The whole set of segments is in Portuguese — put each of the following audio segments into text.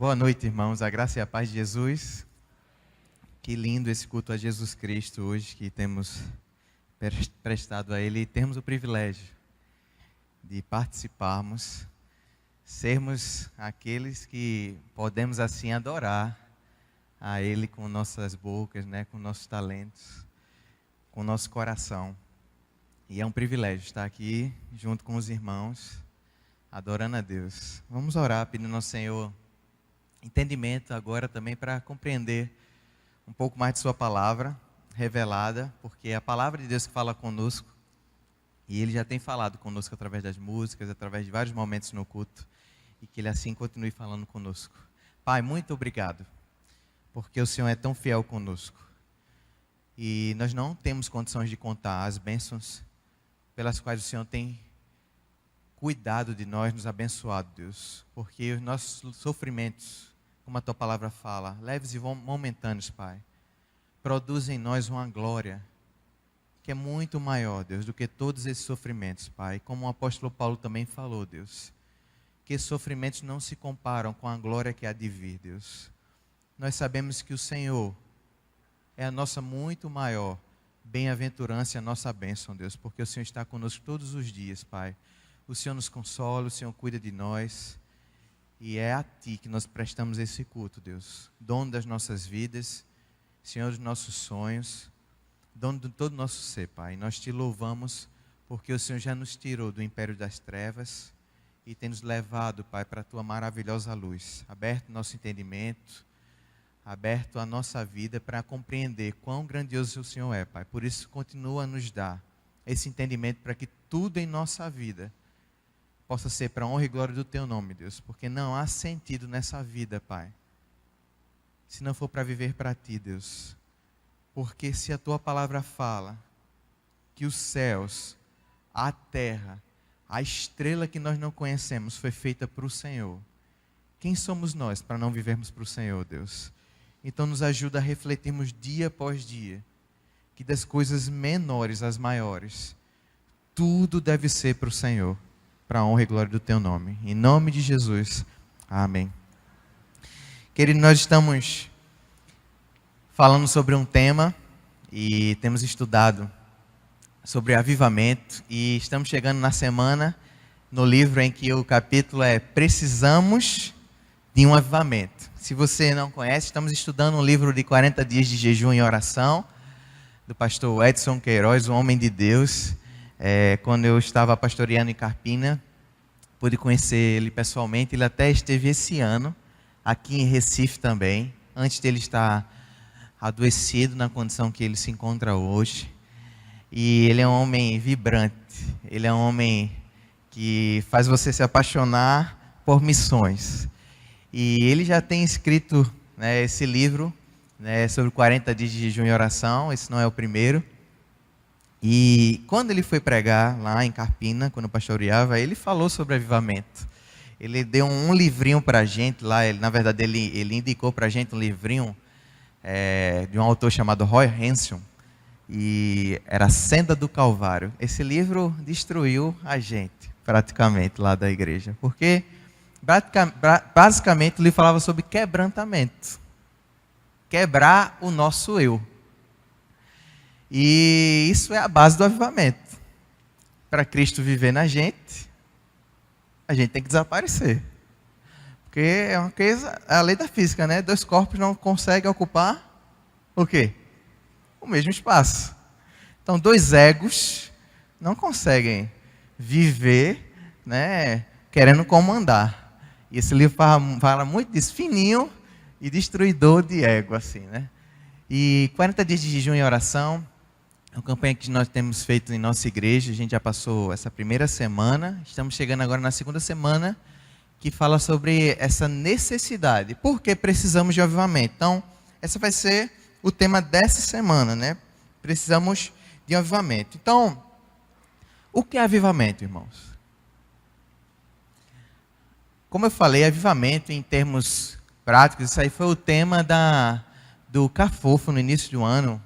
Boa noite, irmãos. A graça e a paz de Jesus. Que lindo esse culto a Jesus Cristo hoje que temos prestado a Ele e temos o privilégio de participarmos, sermos aqueles que podemos assim adorar a Ele com nossas bocas, né, com nossos talentos, com nosso coração. E é um privilégio estar aqui junto com os irmãos, adorando a Deus. Vamos orar pedindo ao Senhor entendimento agora também para compreender um pouco mais de sua palavra revelada, porque é a palavra de Deus que fala conosco e Ele já tem falado conosco através das músicas, através de vários momentos no culto, e que Ele assim continue falando conosco. Pai, muito obrigado, porque o Senhor é tão fiel conosco e nós não temos condições de contar as bênçãos pelas quais o Senhor tem cuidado de nós, nos abençoado, Deus, porque os nossos sofrimentos, como a Tua palavra fala, leves e momentâneos, Pai, produzem em nós uma glória que é muito maior, Deus, do que todos esses sofrimentos, Pai. Como o apóstolo Paulo também falou, Deus, que esses sofrimentos não se comparam com a glória que há de vir, Deus. Nós sabemos que o Senhor é a nossa muito maior bem-aventurança e a nossa bênção, Deus, porque o Senhor está conosco todos os dias, Pai. O Senhor nos consola, o Senhor cuida de nós. E é a Ti que nós prestamos esse culto, Deus. Dono das nossas vidas, Senhor dos nossos sonhos, dono de todo o nosso ser, Pai. Nós Te louvamos porque o Senhor já nos tirou do império das trevas e tem nos levado, Pai, para a Tua maravilhosa luz. Aberto o nosso entendimento, aberto a nossa vida para compreender quão grandioso o Senhor é, Pai. Por isso, continua a nos dar esse entendimento para que tudo em nossa vida possa ser para a honra e glória do Teu nome, Deus, porque não há sentido nessa vida, Pai, se não for para viver para Ti, Deus, porque se a Tua palavra fala que os céus, a terra, a estrela que nós não conhecemos foi feita para o Senhor, quem somos nós para não vivermos para o Senhor, Deus? Então nos ajuda a refletirmos dia após dia, que das coisas menores às maiores, tudo deve ser para o Senhor, para a honra e glória do Teu nome. Em nome de Jesus. Amém. Querido, nós estamos falando sobre um tema e temos estudado sobre avivamento e estamos chegando na semana no livro em que o capítulo é Precisamos de um Avivamento. Se você não conhece, estamos estudando um livro de 40 dias de jejum e oração do pastor Edson Queiroz, um homem de Deus. Quando eu estava pastoreando em Carpina, pude conhecer ele pessoalmente. Ele até esteve esse ano aqui em Recife também, antes dele estar adoecido na condição que ele se encontra hoje. E ele é um homem vibrante, ele é um homem que faz você se apaixonar por missões. E ele já tem escrito, né, esse livro, né, sobre 40 dias de jejum e oração. Esse não é o primeiro. E quando ele foi pregar lá em Carpina, quando pastoreava, ele falou sobre avivamento. Ele deu um livrinho para a gente lá, na verdade ele indicou para a gente um livrinho de um autor chamado Roy Henson, e era Senda do Calvário. Esse livro destruiu a gente, praticamente, lá da igreja, porque basicamente ele falava sobre quebrantamento, quebrar o nosso eu. E isso é a base do avivamento. Para Cristo viver na gente, a gente tem que desaparecer. Porque é uma coisa, é a lei da física, né? Dois corpos não conseguem ocupar o quê? O mesmo espaço. Então, dois egos não conseguem viver, né, querendo comandar. E esse livro fala muito disso, fininho e destruidor de ego, assim, né? E 40 dias de jejum e oração, é uma campanha que nós temos feito em nossa igreja. A gente já passou essa primeira semana, estamos chegando agora na segunda semana, que fala sobre essa necessidade. Por que precisamos de avivamento? Então, esse vai ser o tema dessa semana, né? Precisamos de avivamento. Então, o que é avivamento, irmãos? Como eu falei, avivamento em termos práticos, isso aí foi o tema do Cafofo no início do ano.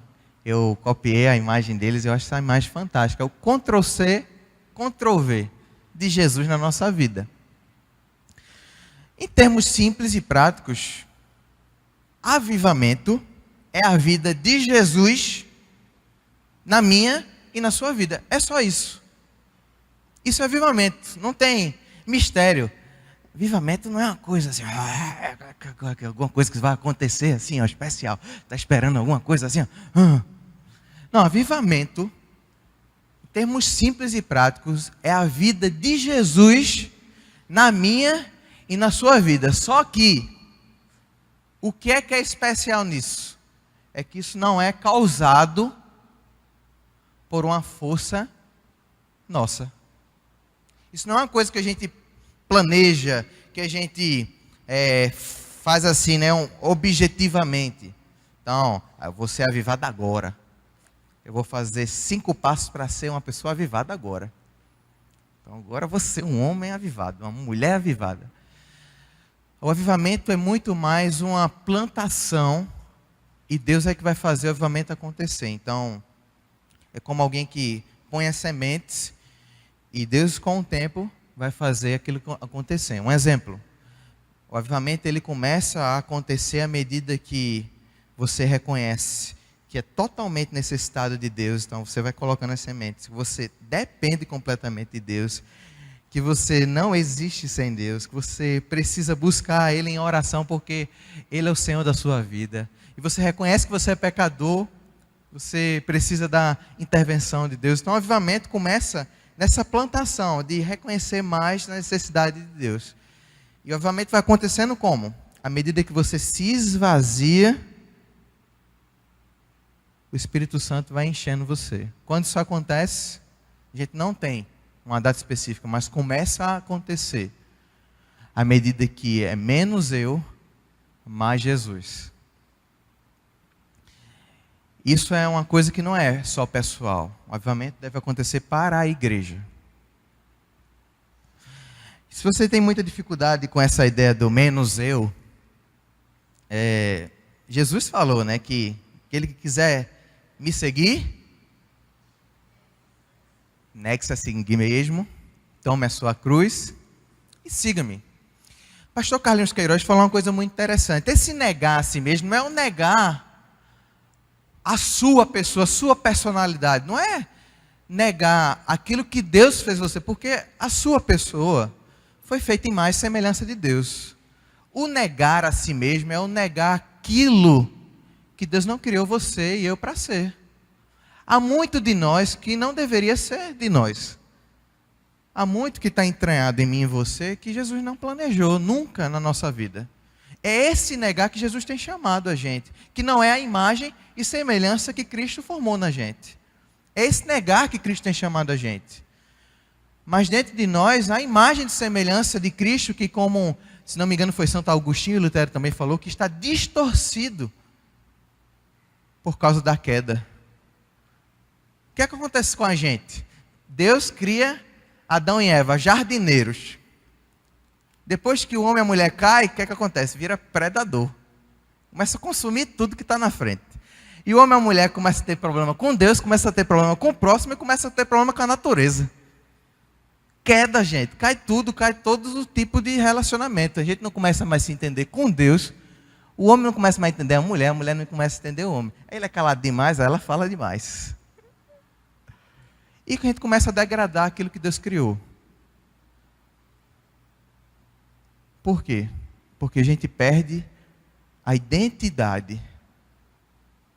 Eu copiei a imagem deles, eu acho essa imagem fantástica. O Ctrl+C, Ctrl+V de Jesus na nossa vida. Em termos simples e práticos, avivamento é a vida de Jesus na minha e na sua vida. É só isso. Isso é avivamento, não tem mistério. Avivamento não é uma coisa assim, alguma coisa que vai acontecer assim, ó, especial. Está esperando alguma coisa assim, ó. Não, avivamento, em termos simples e práticos, é a vida de Jesus na minha e na sua vida. Só que, o que é especial nisso? É que isso não é causado por uma força nossa. Isso não é uma coisa que a gente planeja, que a gente faz assim, né, objetivamente. Então, eu vou ser avivado agora. Eu vou fazer 5 passos para ser uma pessoa avivada agora. Então, agora eu vou ser um homem avivado, uma mulher avivada. O avivamento é muito mais uma plantação e Deus é que vai fazer o avivamento acontecer. Então, é como alguém que põe as sementes e Deus, com o tempo, vai fazer aquilo acontecer. Um exemplo, o avivamento ele começa a acontecer à medida que você reconhece que é totalmente necessitado de Deus, então você vai colocando as sementes, você depende completamente de Deus, que você não existe sem Deus, que você precisa buscar Ele em oração, porque Ele é o Senhor da sua vida, e você reconhece que você é pecador, você precisa da intervenção de Deus. Então o avivamento começa nessa plantação de reconhecer mais a necessidade de Deus. E o avivamento vai acontecendo como? À medida que você se esvazia, o Espírito Santo vai enchendo você. Quando isso acontece, a gente não tem uma data específica, mas começa a acontecer à medida que é menos eu, mais Jesus. Isso é uma coisa que não é só pessoal. O avivamento deve acontecer para a igreja. Se você tem muita dificuldade com essa ideia do menos eu, Jesus falou, né, que aquele que quiser me seguir, negue-se a si mesmo, tome a sua cruz e siga-me. Pastor Carlinhos Queiroz falou uma coisa muito interessante. Esse negar a si mesmo não é o negar a sua pessoa, a sua personalidade. Não é negar aquilo que Deus fez você, porque a sua pessoa foi feita em mais semelhança de Deus. O negar a si mesmo é o negar aquilo que Deus não criou você e eu para ser. Há muito de nós que não deveria ser de nós. Há muito que está entranhado em mim e você que Jesus não planejou nunca na nossa vida. É esse negar que Jesus tem chamado a gente, que não é a imagem e semelhança que Cristo formou na gente. É esse negar que Cristo tem chamado a gente. Mas dentro de nós, a imagem de semelhança de Cristo, que como, se não me engano, foi Santo Agostinho e Lutero também falou, que está distorcido por causa da queda. O que é que acontece com a gente? Deus cria Adão e Eva, jardineiros. Depois que o homem e a mulher caem, o que é que acontece? Vira predador. Começa a consumir tudo que está na frente. E o homem e a mulher começam a ter problema com Deus, começa a ter problema com o próximo e começa a ter problema com a natureza. Queda, gente. Cai tudo, cai todos os tipos de relacionamento. A gente não começa mais a se entender com Deus. O homem não começa mais a entender a mulher não começa a entender o homem. Aí ele é calado demais, aí ela fala demais. E a gente começa a degradar aquilo que Deus criou. Por quê? Porque a gente perde a identidade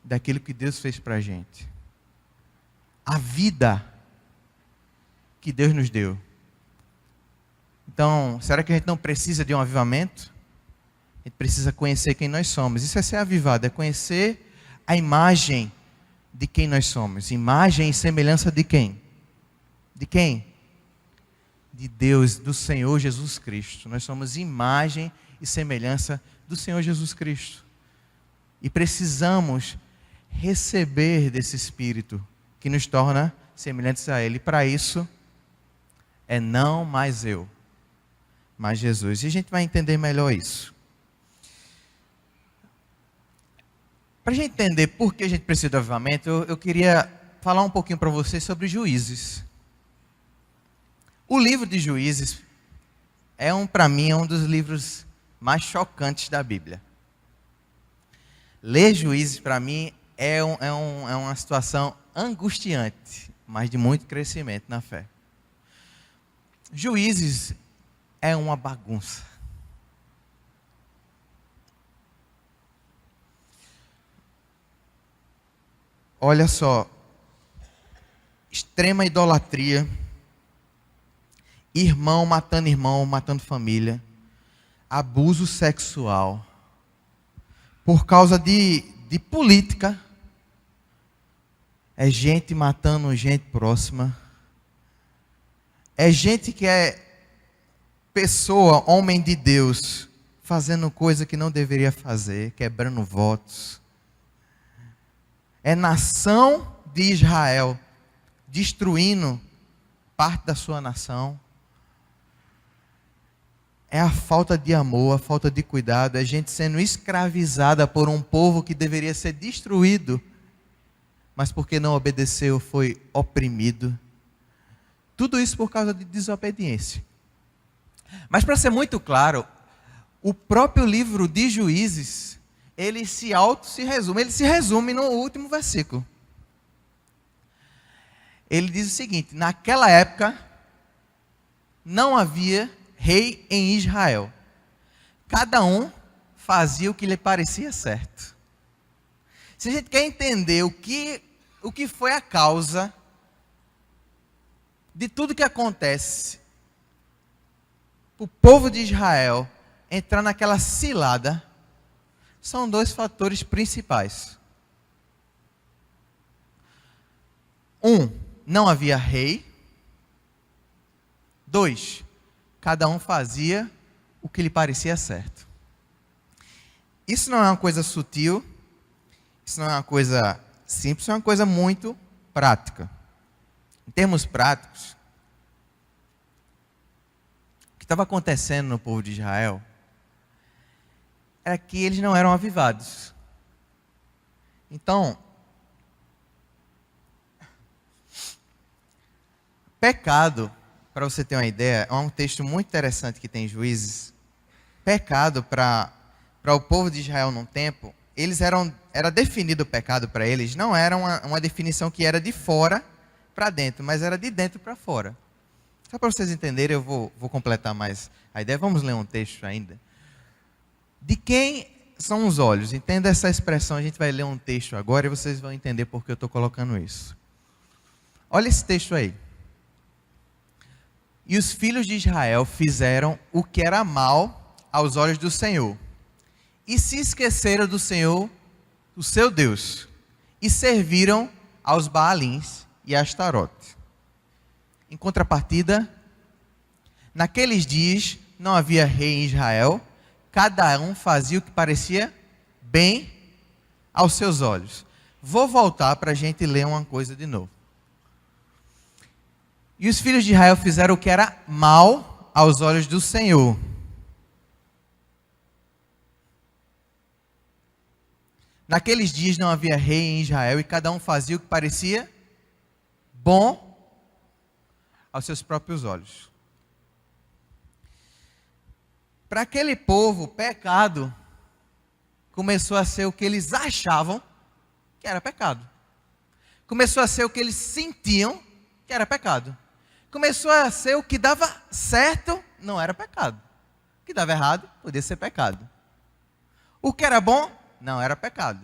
daquilo que Deus fez para a gente. A vida que Deus nos deu. Então, será que a gente não precisa de um avivamento? A gente precisa conhecer quem nós somos. Isso é ser avivado, é conhecer a imagem de quem nós somos. Imagem e semelhança de quem? De quem? De Deus, do Senhor Jesus Cristo. Nós somos imagem e semelhança do Senhor Jesus Cristo. E precisamos receber desse Espírito que nos torna semelhantes a Ele. E para isso, é não mais eu, mas Jesus. E a gente vai entender melhor isso. Para a gente entender por que a gente precisa do avivamento, eu queria falar um pouquinho para vocês sobre Juízes. O livro de Juízes para mim, é um dos livros mais chocantes da Bíblia. Ler Juízes, para mim, é uma situação angustiante, mas de muito crescimento na fé. Juízes é uma bagunça. Olha só, extrema idolatria, irmão, matando família, abuso sexual, por causa de política, é gente matando gente próxima, é gente que é pessoa, homem de Deus, fazendo coisa que não deveria fazer, quebrando votos. É nação de Israel destruindo parte da sua nação. É a falta de amor, a falta de cuidado, é gente sendo escravizada por um povo que deveria ser destruído, mas porque não obedeceu foi oprimido. Tudo isso por causa de desobediência. Mas para ser muito claro, o próprio livro de Juízes, ele se resume, ele se resume no último versículo. Ele diz o seguinte: naquela época não havia rei em Israel. Cada um fazia o que lhe parecia certo. Se a gente quer entender o que foi a causa de tudo que acontece, o povo de Israel entrar naquela cilada, são dois fatores principais. Não havia rei. 2, cada um fazia o que lhe parecia certo. Isso não é uma coisa sutil, isso não é uma coisa simples, é uma coisa muito prática. Em termos práticos, o que estava acontecendo no povo de Israel era que eles não eram avivados. Então, pecado, para você ter uma ideia, é um texto muito interessante que tem em Juízes. Pecado para o povo de Israel num tempo, era definido o pecado para eles, não era uma definição que era de fora para dentro, mas era de dentro para fora. Só para vocês entenderem, eu vou completar mais a ideia. Vamos ler um texto ainda. De quem são os olhos? Entenda essa expressão, a gente vai ler um texto agora e vocês vão entender por que eu estou colocando isso. Olha esse texto aí. E os filhos de Israel fizeram o que era mal aos olhos do Senhor, e se esqueceram do Senhor, o seu Deus, e serviram aos Baalins e a Astarote. Em contrapartida, naqueles dias não havia rei em Israel, cada um fazia o que parecia bem aos seus olhos. Vou voltar para a gente ler uma coisa de novo. E os filhos de Israel fizeram o que era mal aos olhos do Senhor. Naqueles dias não havia rei em Israel e cada um fazia o que parecia bom aos seus próprios olhos. Para aquele povo, pecado começou a ser o que eles achavam que era pecado. Começou a ser o que eles sentiam que era pecado. Começou a ser o que dava certo, não era pecado. O que dava errado, podia ser pecado. O que era bom, não era pecado.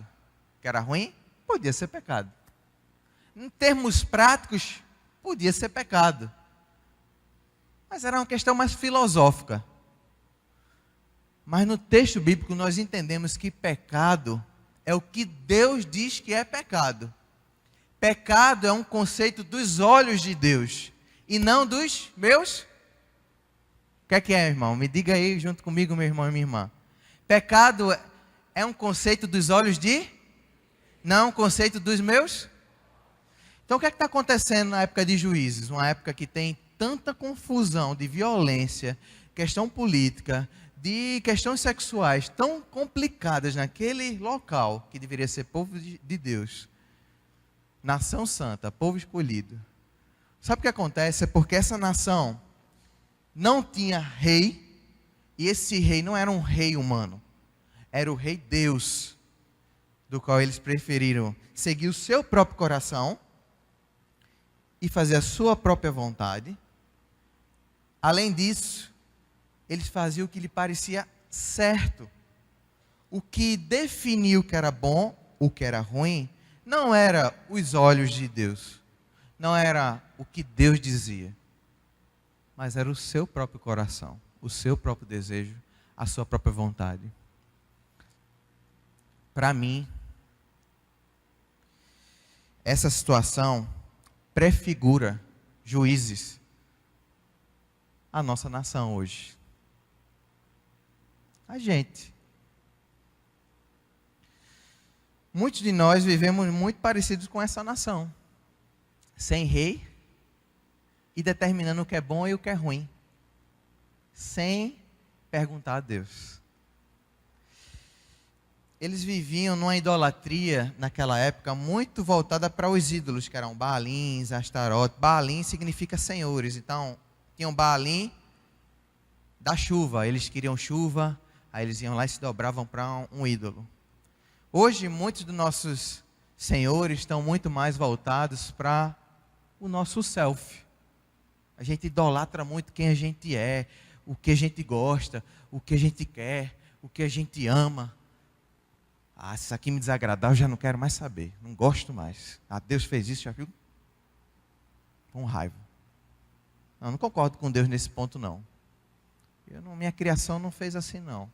O que era ruim, podia ser pecado. Em termos práticos, podia ser pecado. Mas era uma questão mais filosófica. Mas no texto bíblico nós entendemos que pecado é o que Deus diz que é pecado. Pecado é um conceito dos olhos de Deus e não dos meus. O que é, irmão? Me diga aí junto comigo, meu irmão e minha irmã. Pecado é um conceito dos olhos de? Não, um conceito dos meus? Então o que é que está acontecendo na época de Juízes? Uma época que tem tanta confusão de violência, questão política, de questões sexuais tão complicadas naquele local, que deveria ser povo de Deus. Nação santa, povo escolhido. Sabe o que acontece? É porque essa nação não tinha rei, E esse rei não era um rei humano, era o rei Deus, do qual eles preferiram seguir o seu próprio coração e fazer a sua própria vontade. Além disso, eles faziam o que lhe parecia certo. O que definiu o que era bom, o que era ruim, não era os olhos de Deus, não era o que Deus dizia, mas era o seu próprio coração, o seu próprio desejo, a sua própria vontade. Para mim, essa situação prefigura, Juízes, a nossa nação hoje. A gente. Muitos de nós vivemos muito parecidos com essa nação. Sem rei e determinando o que é bom e o que é ruim. Sem perguntar a Deus. Eles viviam numa idolatria, naquela época, muito voltada para os ídolos, que eram Baalins, Astarote. Baalim significa senhores. Então, tinham Baalim da chuva. Eles queriam chuva, aí eles iam lá e se dobravam para um ídolo. Hoje, muitos dos nossos senhores estão muito mais voltados para o nosso self. A gente idolatra muito quem a gente é, o que a gente gosta, o que a gente quer, o que a gente ama. Ah, se isso aqui me desagradar, eu já não quero mais saber. Não gosto mais. Ah, Deus fez isso, já viu? Com raiva. Não concordo com Deus nesse ponto, não. Minha criação não fez assim, não.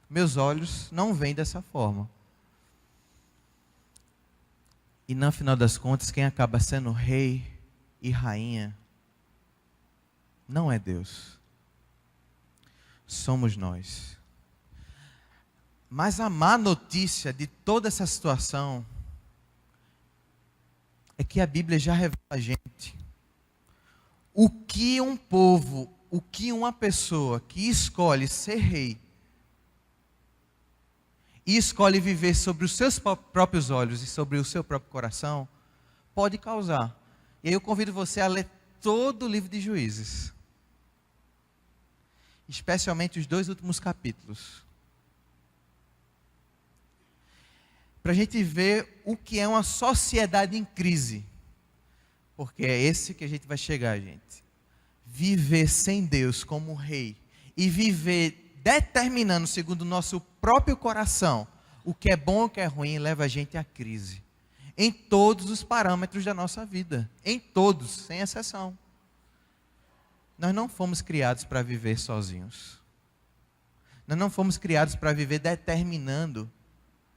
Meus olhos não veem dessa forma. E no final das contas, quem acaba sendo rei e rainha não é Deus. Somos nós. Mas a má notícia de toda essa situação é que a Bíblia já revela a gente o que um povo, o que uma pessoa que escolhe ser rei e escolhe viver sobre os seus próprios olhos e sobre o seu próprio coração, pode causar. E aí eu convido você a ler todo o livro de Juízes, especialmente os 2 últimos capítulos, para a gente ver o que é uma sociedade em crise, porque é esse que a gente vai chegar, gente. Viver sem Deus como rei e viver determinando segundo o nosso próprio coração o que é bom e o que é ruim, leva a gente à crise. Em todos os parâmetros da nossa vida. Em todos, sem exceção. Nós não fomos criados para viver sozinhos. Nós não fomos criados para viver determinando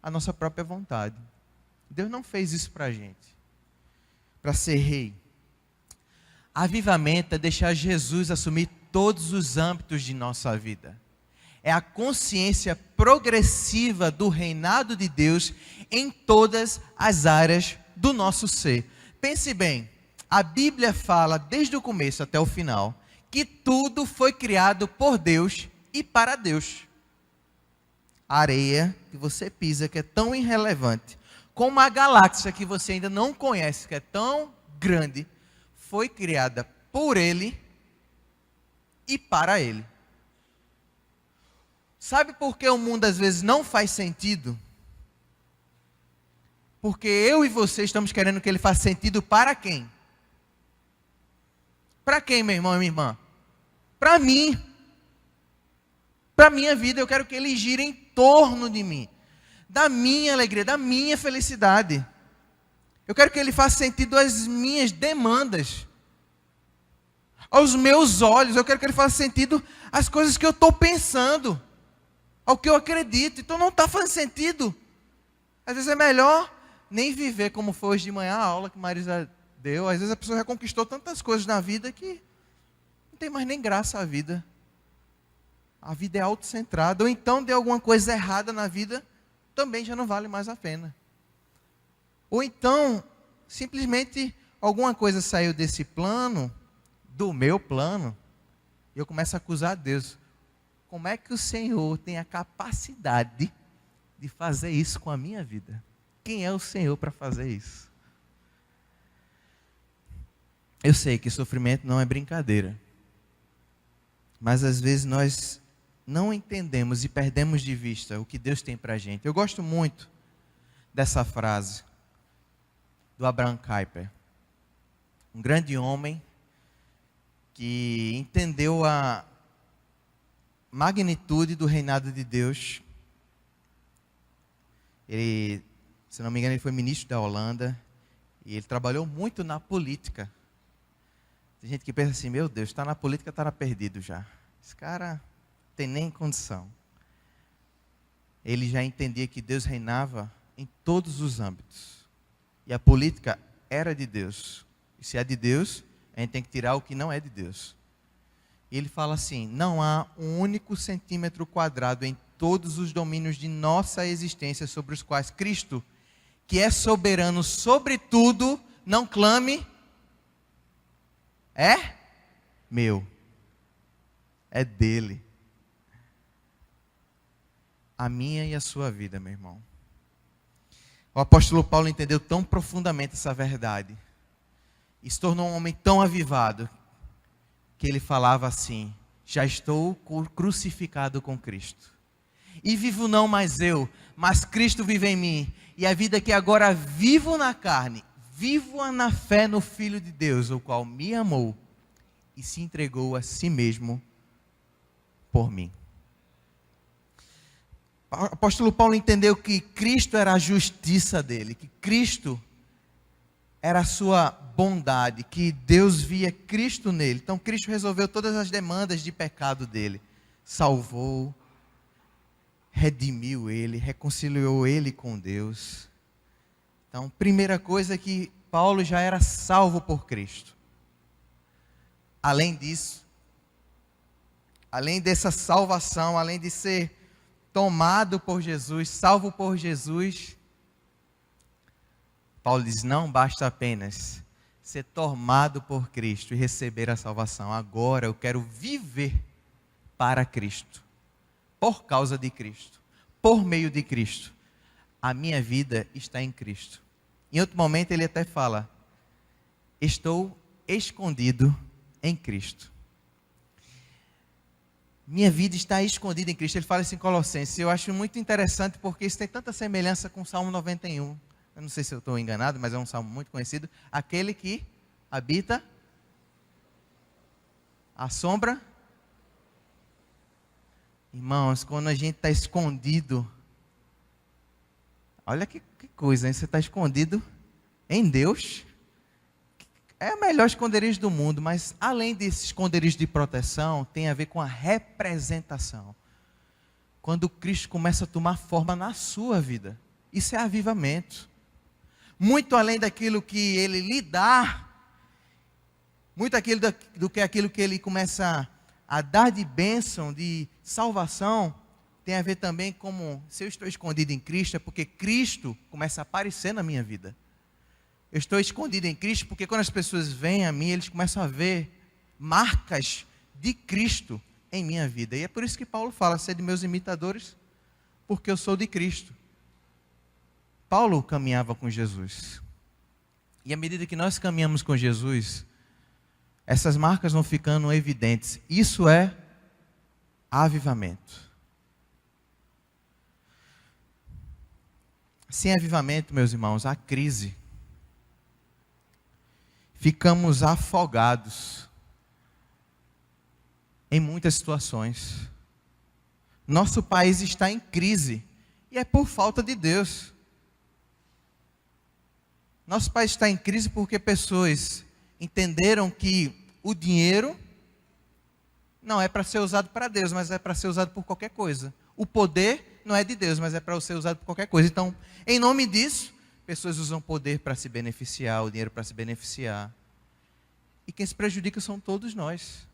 a nossa própria vontade. Deus não fez isso para a gente. Para ser rei. Avivamento é deixar Jesus assumir todos os âmbitos de nossa vida. É a consciência progressiva do reinado de Deus em todas as áreas do nosso ser. Pense bem, a Bíblia fala desde o começo até o final que tudo foi criado por Deus e para Deus. A areia que você pisa, que é tão irrelevante, como a galáxia que você ainda não conhece, que é tão grande, foi criada por Ele e para Ele. Sabe por que o mundo às vezes não faz sentido? Porque eu e você estamos querendo que ele faça sentido para quem? Para quem, meu irmão e minha irmã? Para mim. Para a minha vida, eu quero que ele gire em torno de mim. Da minha alegria, da minha felicidade. Eu quero que ele faça sentido às minhas demandas. Aos meus olhos, eu quero que ele faça sentido às coisas que eu estou pensando. Ao que eu acredito. Então não está fazendo sentido. Às vezes é melhor nem viver como foi hoje de manhã a aula que Marisa deu. Às vezes a pessoa já conquistou tantas coisas na vida que não tem mais nem graça a vida. A vida é autocentrada. Ou então deu alguma coisa errada na vida, também já não vale mais a pena. Ou então, simplesmente alguma coisa saiu desse plano, do meu plano, e eu começo a acusar Deus. Como é que o Senhor tem a capacidade de fazer isso com a minha vida? Quem é o Senhor para fazer isso? Eu sei que sofrimento não é brincadeira. Mas às vezes nós não entendemos e perdemos de vista o que Deus tem para a gente. Eu gosto muito dessa frase do Abraham Kuyper, um grande homem que entendeu a magnitude do reinado de Deus. Ele, se não me engano, ele foi ministro da Holanda e ele trabalhou muito na política. Tem gente que pensa assim, meu Deus, está na política, está perdido já. Esse cara não tem nem condição. Ele já entendia que Deus reinava em todos os âmbitos. E a política era de Deus. E se é de Deus, a gente tem que tirar o que não é de Deus. E ele fala assim, não há um único centímetro quadrado em todos os domínios de nossa existência sobre os quais Cristo, que é soberano sobre tudo, não clame, é meu, é dele. A minha e a sua vida, meu irmão. O apóstolo Paulo entendeu tão profundamente essa verdade e se tornou um homem tão avivado que ele falava assim, já estou crucificado com Cristo. E vivo não mais eu, mas Cristo vive em mim. E a vida que agora vivo na carne, vivo-a na fé no Filho de Deus, o qual me amou e se entregou a si mesmo por mim. O apóstolo Paulo entendeu que Cristo era a justiça dele, que Cristo era a sua bondade, que Deus via Cristo nele. Então Cristo resolveu todas as demandas de pecado dele, salvou, redimiu ele, reconciliou ele com Deus. Então, primeira coisa é que Paulo já era salvo por Cristo. Além disso, além dessa salvação, além de ser tomado por Jesus, salvo por Jesus, Paulo diz, não basta apenas ser tomado por Cristo e receber a salvação. Agora eu quero viver para Cristo, por causa de Cristo, por meio de Cristo. A minha vida está em Cristo. Em outro momento ele até fala, estou escondido em Cristo. Minha vida está escondida em Cristo. Ele fala isso em Colossenses. Eu acho muito interessante porque isso tem tanta semelhança com o Salmo 91. Eu não sei se eu estou enganado, mas é um salmo muito conhecido. Aquele que habita a sombra. Irmãos, quando a gente está escondido, olha que coisa, hein? Você está escondido em Deus. É o melhor esconderijo do mundo, mas além desse esconderijo de proteção, tem a ver com a representação. Quando Cristo começa a tomar forma na sua vida. Isso é avivamento. Muito além daquilo que Ele lhe dá, muito do que aquilo que Ele começa a dar de bênção, de salvação, tem a ver também como, se eu estou escondido em Cristo, é porque Cristo começa a aparecer na minha vida. Eu estou escondido em Cristo porque quando as pessoas vêm a mim, eles começam a ver marcas de Cristo em minha vida. E é por isso que Paulo fala, sede meus imitadores, porque eu sou de Cristo. Paulo caminhava com Jesus. E à medida que nós caminhamos com Jesus, essas marcas vão ficando evidentes. Isso é avivamento. Sem avivamento, meus irmãos, há crise. Ficamos afogados em muitas situações. Nosso país está em crise e é por falta de Deus. Nosso país está em crise porque pessoas entenderam que o dinheiro não é para ser usado para Deus, mas é para ser usado por qualquer coisa. O poder não é de Deus, mas é para ser usado por qualquer coisa. Então, em nome disso, pessoas usam poder para se beneficiar, o dinheiro para se beneficiar. E quem se prejudica são todos nós.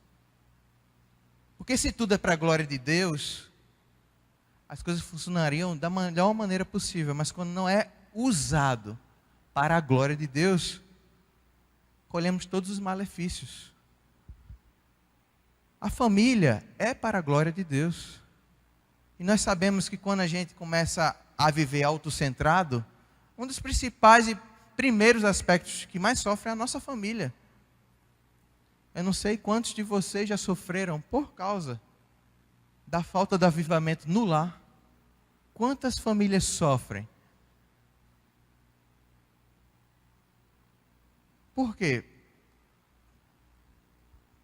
Porque se tudo é para a glória de Deus, as coisas funcionariam da melhor maneira possível. Mas quando não é usado para a glória de Deus, colhemos todos os malefícios. A família é para a glória de Deus. E nós sabemos que quando a gente começa a viver autocentrado, um dos principais e primeiros aspectos que mais sofre é a nossa família. Eu não sei quantos de vocês já sofreram por causa da falta de avivamento no lar. Quantas famílias sofrem? Por quê?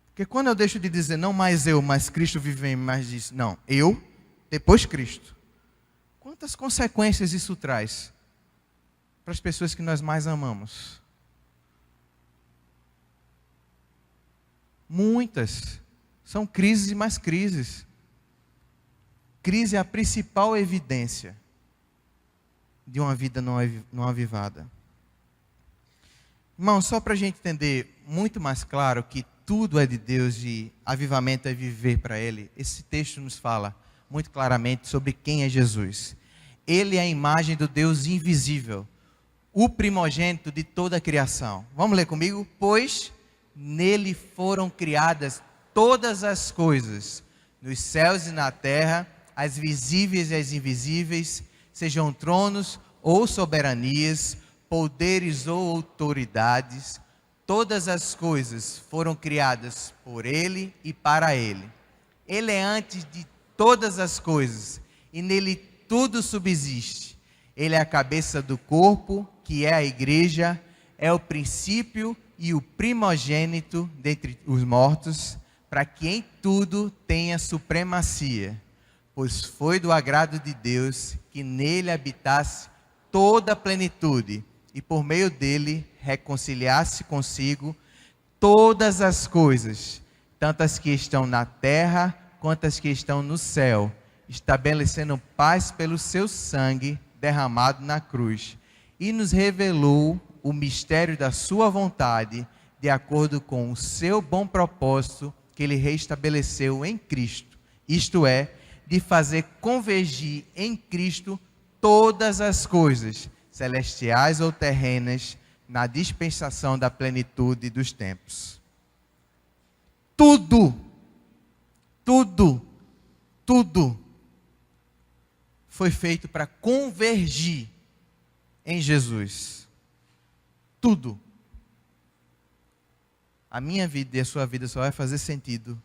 Porque quando eu deixo de dizer não mais eu, mas Cristo vive em mim, mas diz não, eu, depois Cristo. Quantas consequências isso traz para as pessoas que nós mais amamos? Muitas. São crises e mais crises. Crise é a principal evidência de uma vida não avivada. Irmão, só para a gente entender muito mais claro que tudo é de Deus e avivamento é viver para Ele, esse texto nos fala muito claramente sobre quem é Jesus. Ele é a imagem do Deus invisível, o primogênito de toda a criação. Vamos ler comigo? Pois nele foram criadas todas as coisas, nos céus e na terra, as visíveis e as invisíveis, sejam tronos ou soberanias, poderes ou autoridades, todas as coisas foram criadas por Ele e para Ele. Ele é antes de todas as coisas e nele tudo subsiste. Ele é a cabeça do corpo, que é a igreja, é o princípio e o primogênito dentre os mortos, para que em tudo tenha supremacia, pois foi do agrado de Deus que nele habitasse toda a plenitude, e por meio dele reconciliasse consigo todas as coisas, tanto as que estão na terra, quanto as que estão no céu, estabelecendo paz pelo seu sangue derramado na cruz, e nos revelou o mistério da sua vontade, de acordo com o seu bom propósito, que ele restabeleceu em Cristo, isto é, de fazer convergir em Cristo todas as coisas, celestiais ou terrenas, na dispensação da plenitude dos tempos. Tudo foi feito para convergir em Jesus. Tudo. A minha vida e a sua vida só vai fazer sentido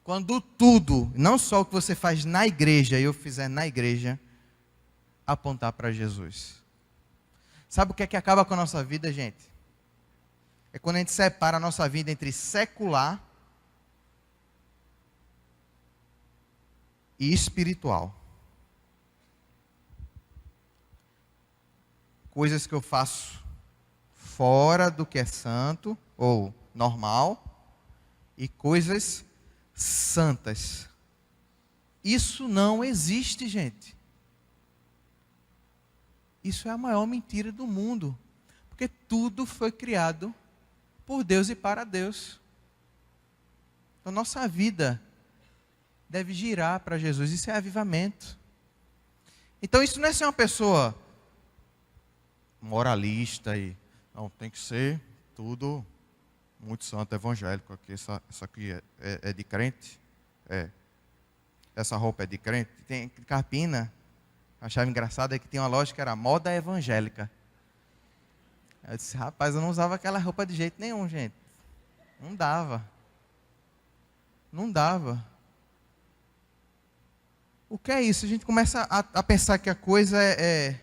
quando tudo, não só o que você faz na igreja e eu fizer na igreja, apontar para Jesus. Sabe o que é que acaba com a nossa vida, gente? É quando a gente separa a nossa vida entre secular e espiritual. Coisas que eu faço fora do que é santo ou normal e coisas santas. Isso não existe, gente. Isso é a maior mentira do mundo, porque tudo foi criado por Deus e para Deus. Então, nossa vida deve girar para Jesus. Isso é avivamento. Então, isso não é ser uma pessoa moralista e não, tem que ser tudo muito santo, evangélico. Aqui, essa aqui é de crente? É. Essa roupa é de crente? Tem Carpina. Achava engraçado é que tinha uma loja que era moda evangélica. Eu disse, rapaz, eu não usava aquela roupa de jeito nenhum, gente. Não dava. Não dava. O que é isso? A gente começa a pensar que a coisa é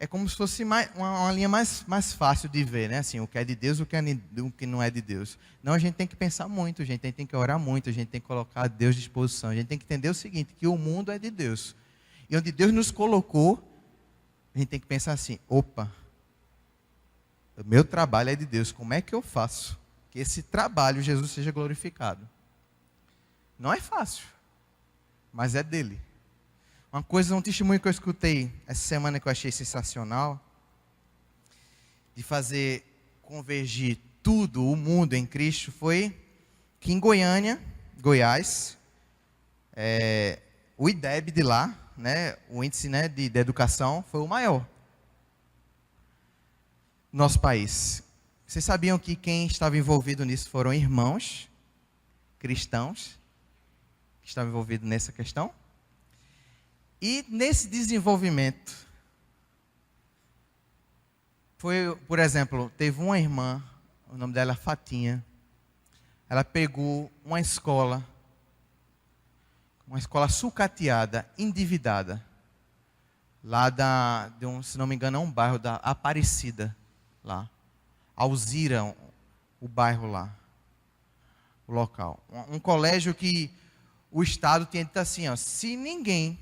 como se fosse uma linha mais fácil de ver, né? Assim, o que é de Deus, o que não é de Deus. Não, a gente tem que pensar muito, a gente tem que orar muito, a gente tem que colocar a Deus à disposição. A gente tem que entender o seguinte, que o mundo é de Deus. E onde Deus nos colocou, a gente tem que pensar assim, opa, o meu trabalho é de Deus, como é que eu faço que esse trabalho, Jesus, seja glorificado? Não é fácil, mas é dele. Um testemunho que eu escutei essa semana que eu achei sensacional, de fazer convergir tudo, o mundo em Cristo, foi que em Goiânia, Goiás, o IDEB de lá, né, o índice, né, de educação, foi o maior no nosso país. Vocês sabiam que quem estava envolvido nisso foram irmãos cristãos que estavam envolvidos nessa questão? E nesse desenvolvimento, por exemplo, teve uma irmã, o nome dela é Fatinha, ela pegou uma escola uma escola sucateada, endividada, lá se não me engano, é um bairro da Aparecida, lá. Alzira, o bairro lá, o local. Um colégio que o Estado tinha dito assim, ó, se ninguém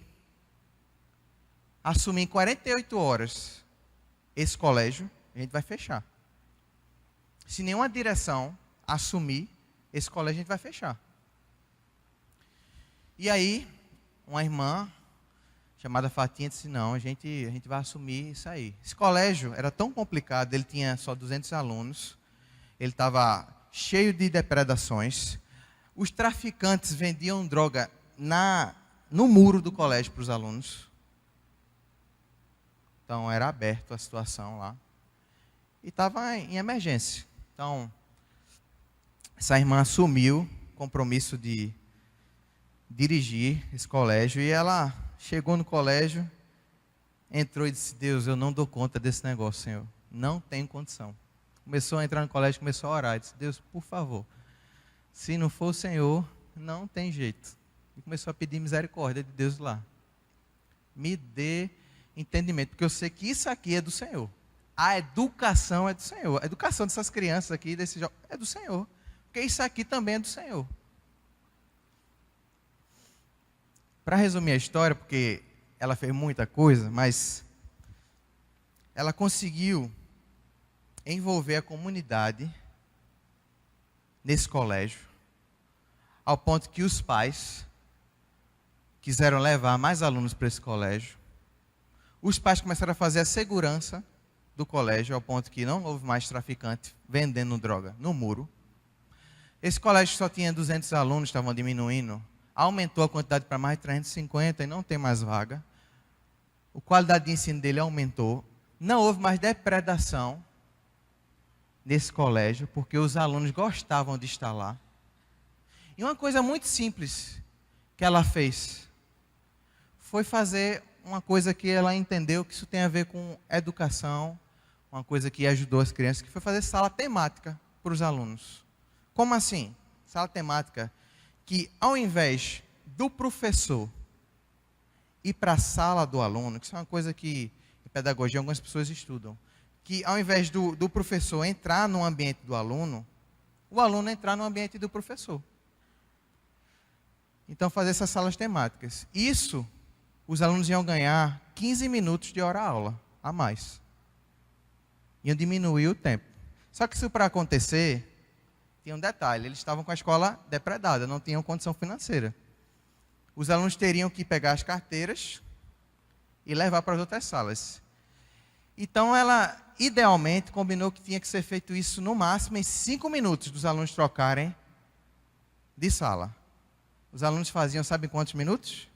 assumir em 48 horas esse colégio, a gente vai fechar. Se nenhuma direção assumir esse colégio, a gente vai fechar. E aí, uma irmã chamada Fatinha disse, não, a gente vai assumir isso aí. Esse colégio era tão complicado, ele tinha só 200 alunos, ele estava cheio de depredações, os traficantes vendiam droga no muro do colégio para os alunos. Então, era aberto a situação lá. E estava em emergência. Então, essa irmã assumiu o compromisso de dirigir esse colégio. E ela chegou no colégio, entrou e disse, Deus, eu não dou conta desse negócio, Senhor. Não tenho condição. Começou a entrar no colégio, começou a orar. E disse, Deus, por favor, se não for o Senhor, não tem jeito. E começou a pedir misericórdia de Deus lá. Me dê entendimento, porque eu sei que isso aqui é do Senhor. A educação é do Senhor. A educação dessas crianças aqui, desses jovens, é do Senhor. Porque isso aqui também é do Senhor. Para resumir a história, porque ela fez muita coisa, mas ela conseguiu envolver a comunidade nesse colégio, ao ponto que os pais quiseram levar mais alunos para esse colégio. Os pais começaram a fazer a segurança do colégio, ao ponto que não houve mais traficante vendendo droga no muro. Esse colégio só tinha 200 alunos, estavam diminuindo. Aumentou a quantidade para mais de 350 e não tem mais vaga. A qualidade de ensino dele aumentou. Não houve mais depredação nesse colégio, porque os alunos gostavam de estar lá. E uma coisa muito simples que ela fez foi fazer uma coisa que ela entendeu que isso tem a ver com educação, uma coisa que ajudou as crianças, que foi fazer sala temática para os alunos. Como assim? Sala temática que, ao invés do professor ir para a sala do aluno, que isso é uma coisa que em pedagogia algumas pessoas estudam, que ao invés do professor entrar no ambiente do aluno, o aluno entrar no ambiente do professor. Então, fazer essas salas temáticas. Isso, os alunos iam ganhar 15 minutos de hora-aula a mais. Iam diminuir o tempo. Só que isso para acontecer, tinha um detalhe, eles estavam com a escola depredada, não tinham condição financeira. Os alunos teriam que pegar as carteiras e levar para as outras salas. Então, ela, idealmente, combinou que tinha que ser feito isso no máximo em 5 minutos dos alunos trocarem de sala. Os alunos faziam, sabe quantos minutos?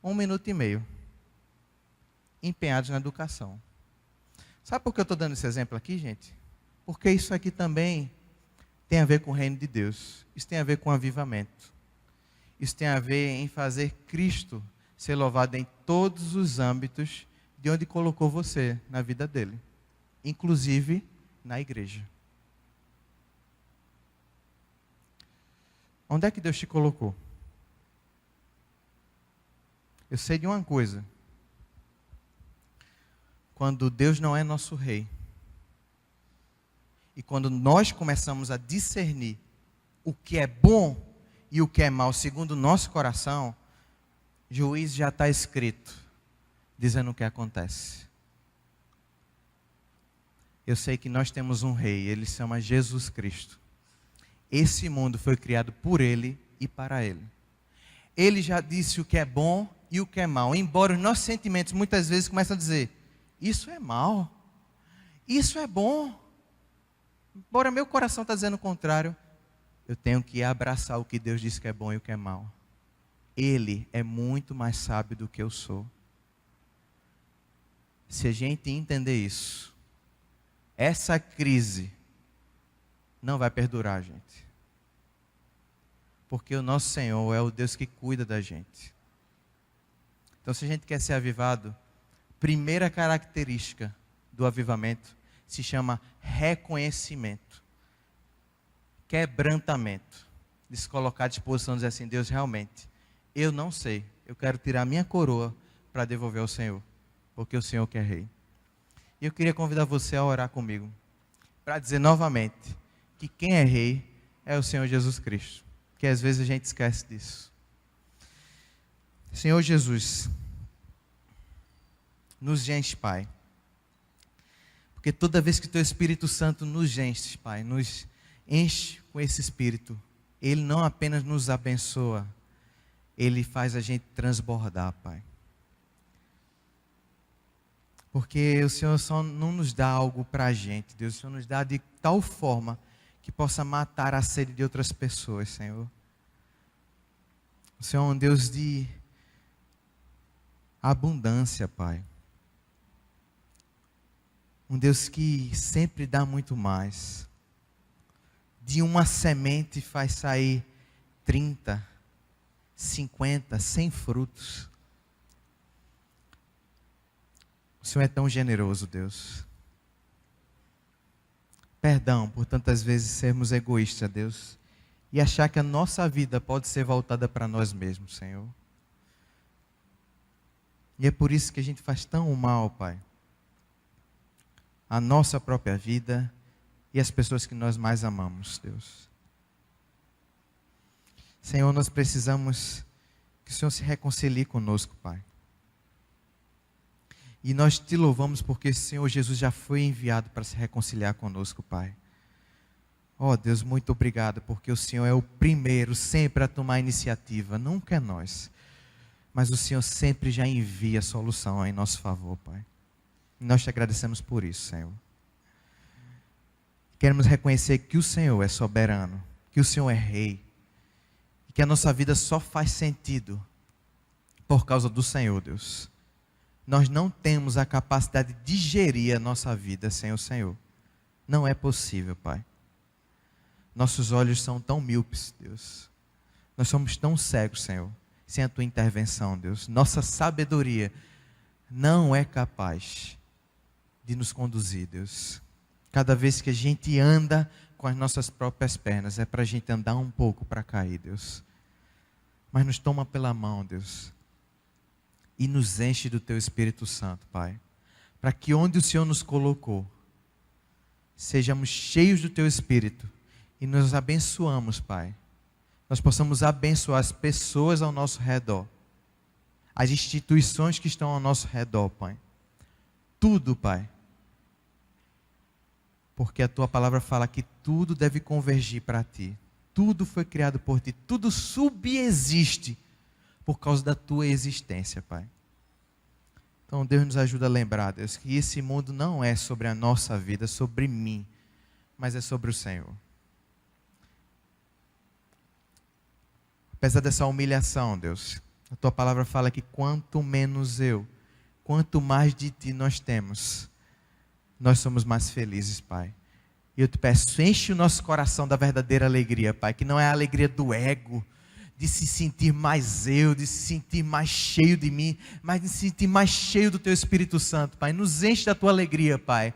1 minuto e meio. Empenhados na educação. Sabe por que eu estou dando esse exemplo aqui, gente? Porque isso aqui também tem a ver com o reino de Deus. Isso tem a ver com avivamento. Isso tem a ver em fazer Cristo ser louvado em todos os âmbitos de onde colocou você na vida dele. Inclusive na igreja. Onde é que Deus te colocou? Eu sei de uma coisa. Quando Deus não é nosso rei, e quando nós começamos a discernir o que é bom e o que é mal, segundo o nosso coração, juiz já está escrito, dizendo o que acontece. Eu sei que nós temos um rei, ele se chama Jesus Cristo. Esse mundo foi criado por ele e para ele. Ele já disse o que é bom e o que é mal, embora os nossos sentimentos muitas vezes começam a dizer, isso é mal, isso é bom. Embora meu coração está dizendo o contrário, eu tenho que abraçar o que Deus disse que é bom e o que é mal. Ele é muito mais sábio do que eu sou. Se a gente entender isso, essa crise não vai perdurar, gente. Porque o nosso Senhor é o Deus que cuida da gente. Então, se a gente quer ser avivado, primeira característica do avivamento se chama reconhecimento, quebrantamento. de se colocar à disposição, dizer assim: Deus, realmente, eu não sei, eu quero tirar a minha coroa para devolver ao Senhor, porque o Senhor que é rei. E eu queria convidar você a orar comigo, para dizer novamente que quem é rei é o Senhor Jesus Cristo, que às vezes a gente esquece disso. Senhor Jesus, nos enche, Pai, porque toda vez que Teu Espírito Santo nos enche, Pai, nos enche com esse Espírito, Ele não apenas nos abençoa, Ele faz a gente transbordar, Pai. Porque o Senhor só não nos dá algo para a gente, Deus. O Senhor nos dá de tal forma que possa matar a sede de outras pessoas, Senhor. O Senhor é um Deus de abundância, Pai. Um Deus que sempre dá muito mais. De uma semente faz sair 30, 50, 100 frutos. O Senhor é tão generoso, Deus. Perdão por tantas vezes sermos egoístas, Deus, e achar que a nossa vida pode ser voltada para nós mesmos, Senhor. E é por isso que a gente faz tão mal, Pai, a nossa própria vida e as pessoas que nós mais amamos, Deus. Senhor, nós precisamos que o Senhor se reconcilie conosco, Pai. E nós te louvamos porque o Senhor Jesus já foi enviado para se reconciliar conosco, Pai. Oh Deus, muito obrigado, porque o Senhor é o primeiro sempre a tomar a iniciativa, nunca é nós. Mas o Senhor sempre já envia a solução em nosso favor, Pai. E nós te agradecemos por isso, Senhor. Queremos reconhecer que o Senhor é soberano, que o Senhor é rei, e que a nossa vida só faz sentido por causa do Senhor, Deus. Nós não temos a capacidade de gerir a nossa vida sem o Senhor. Não é possível, Pai. Nossos olhos são tão míopes, Deus. Nós somos tão cegos, Senhor, sem a Tua intervenção, Deus. Nossa sabedoria não é capaz de nos conduzir, Deus. Cada vez que a gente anda com as nossas próprias pernas, é para a gente andar um pouco para cair, Deus. Mas nos toma pela mão, Deus. E nos enche do Teu Espírito Santo, Pai. Para que onde o Senhor nos colocou, sejamos cheios do Teu Espírito. E nos abençoamos, Pai. Nós possamos abençoar as pessoas ao nosso redor. As instituições que estão ao nosso redor, Pai. Tudo, Pai. Porque a Tua palavra fala que tudo deve convergir para Ti. Tudo foi criado por Ti. Tudo subexiste por causa da Tua existência, Pai. Então Deus nos ajuda a lembrar, Deus, que esse mundo não é sobre a nossa vida, sobre mim, mas é sobre o Senhor. Apesar dessa humilhação, Deus, a Tua palavra fala que quanto menos eu, quanto mais de Ti nós temos, nós somos mais felizes, Pai. E eu te peço, enche o nosso coração da verdadeira alegria, Pai, que não é a alegria do ego, de se sentir mais eu, de se sentir mais cheio de mim, mas de se sentir mais cheio do Teu Espírito Santo, Pai. Nos enche da Tua alegria, Pai,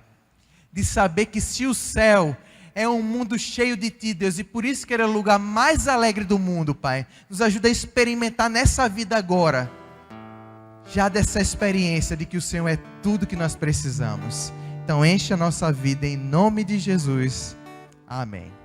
de saber que se o céu é um mundo cheio de Ti, Deus, e por isso que Ele é o lugar mais alegre do mundo, Pai, nos ajuda a experimentar nessa vida agora, já dessa experiência de que o Senhor é tudo que nós precisamos. Então enche a nossa vida em nome de Jesus. Amém.